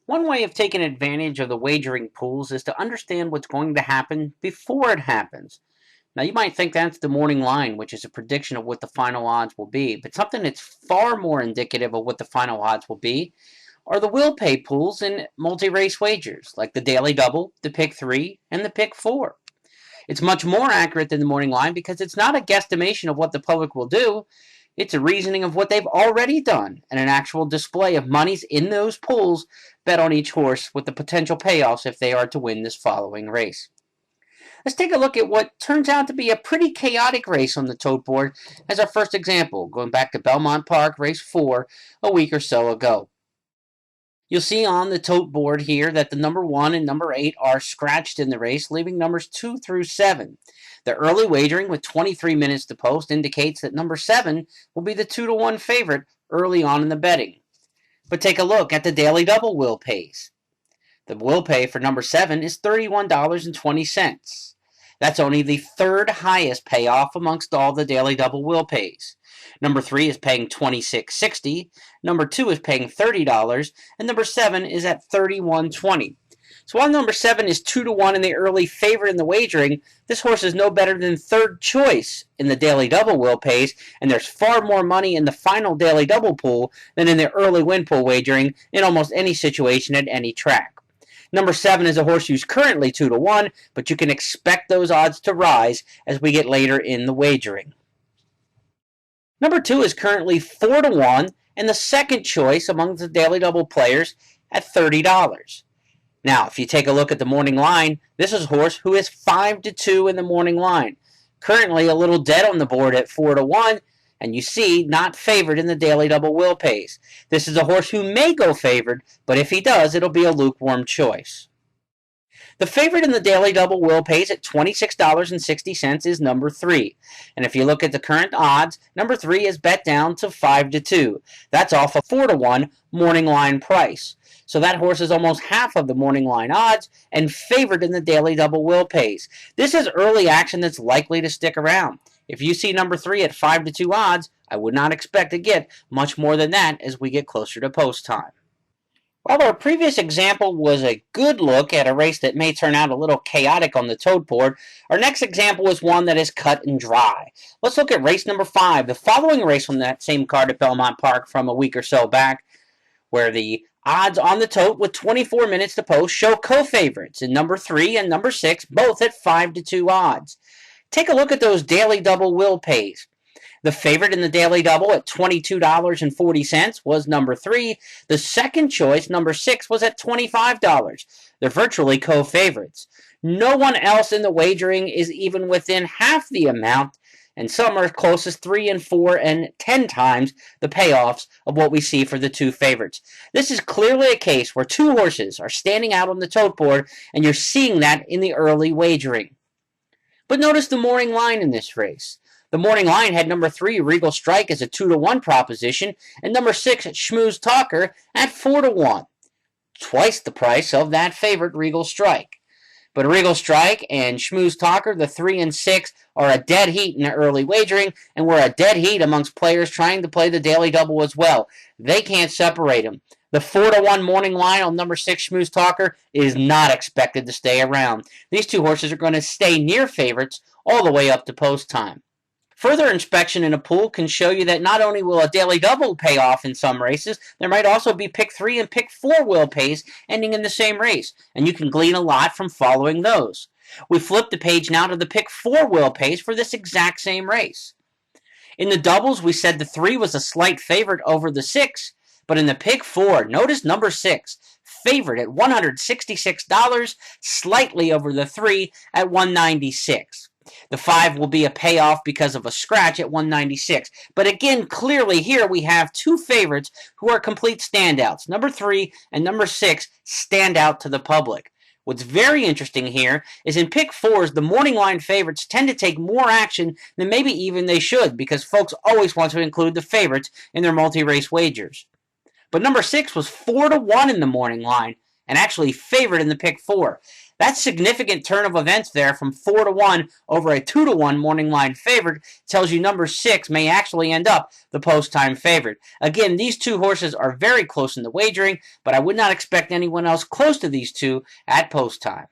One way of taking advantage of the wagering pools is to understand what's going to happen before it happens. Now, you might think that's the morning line, which is a prediction of what the final odds will be, but something that's far more indicative of what the final odds will be are the will pay pools in multi race wagers, like the Daily Double, the Pick 3, and the Pick 4. It's much more accurate than the morning line because it's not a guesstimation of what the public will do. It's a reasoning of what they've already done and an actual display of monies in those pools bet on each horse with the potential payoffs if they are to win this following race. Let's take a look at what turns out to be a pretty chaotic race on the tote board as our first example, going back to Belmont Park, race 4, a week or so ago. You'll see on the tote board here that the number 1 and number 8 are scratched in the race, leaving numbers 2 through 7. The early wagering with 23 minutes to post indicates that number 7 will be the 2-1 favorite early on in the betting. But take a look at the Daily Double will pays. The will pay for number 7 is $31.20. That's only the third highest payoff amongst all the Daily Double will pays. Number 3 is paying $26.60, number 2 is paying $30, and number 7 is at $31.20. So while number 7 is 2-1 in the early favorite in the wagering, this horse is no better than third choice in the Daily Double will pays, and there's far more money in the final Daily Double pool than in the early win pool wagering in almost any situation at any track. Number 7 is a horse who's currently 2-1, but you can expect those odds to rise as we get later in the wagering. Number 2 is currently 4-1 and the second choice among the Daily Double players at $30. Now, if you take a look at the morning line, this is a horse who is 5-2 in the morning line. Currently a little dead on the board at 4-1, and you see not favored in the Daily Double will pays. This is a horse who may go favored, but if he does, it'll be a lukewarm choice. The favorite in the Daily Double will pays at $26.60 is number 3. And if you look at the current odds, number 3 is bet down to 5-2. That's off a 4-1 morning line price. So that horse is almost half of the morning line odds and favored in the Daily Double will pays. This is early action that's likely to stick around. If you see number 3 at 5-2 odds, I would not expect to get much more than that as we get closer to post time. While our previous example was a good look at a race that may turn out a little chaotic on the tote board, our next example is one that is cut and dry. Let's look at race number 5, the following race on that same card at Belmont Park from a week or so back, where the odds on the tote with 24 minutes to post show co-favorites in number 3 and number 6, both at 5-2 odds. Take a look at those Daily Double will pays. The favorite in the Daily Double at $22.40 was number 3. The second choice, number 6, was at $25. They're virtually co-favorites. No one else in the wagering is even within half the amount, and some are close as 3 and 4 and 10 times the payoffs of what we see for the two favorites. This is clearly a case where two horses are standing out on the tote board, and you're seeing that in the early wagering. But notice the morning line in this race. The morning line had number 3, Regal Strike, as a 2-1 proposition, and number 6, Schmooze Talker, at 4-1. Twice the price of that favorite, Regal Strike. But Regal Strike and Schmooze Talker, the 3 and 6, are a dead heat in the early wagering, and we're a dead heat amongst players trying to play the Daily Double as well. They can't separate them. The 4-1 morning line on number 6, Schmooze Talker, is not expected to stay around. These two horses are going to stay near favorites all the way up to post time. Further inspection in a pool can show you that not only will a Daily Double pay off in some races, there might also be Pick 3 and Pick 4 will pays ending in the same race, and you can glean a lot from following those. We flip the page now to the Pick 4 will pays for this exact same race. In the doubles, we said the 3 was a slight favorite over the 6, but in the Pick 4, notice number 6, favorite at $166, slightly over the 3 at $196. The 5 will be a payoff because of a scratch at $196. But again, clearly here we have two favorites who are complete standouts. Number 3 and number 6 stand out to the public. What's very interesting here is in Pick 4s, the morning line favorites tend to take more action than maybe even they should because folks always want to include the favorites in their multi-race wagers. But number 6 was 4-1 in the morning line, and actually favored in the pick 4. That significant turn of events there from 4-1 over a 2-1 morning line favorite tells you number 6 may actually end up the post-time favorite. Again, these two horses are very close in the wagering, but I would not expect anyone else close to these two at post-time.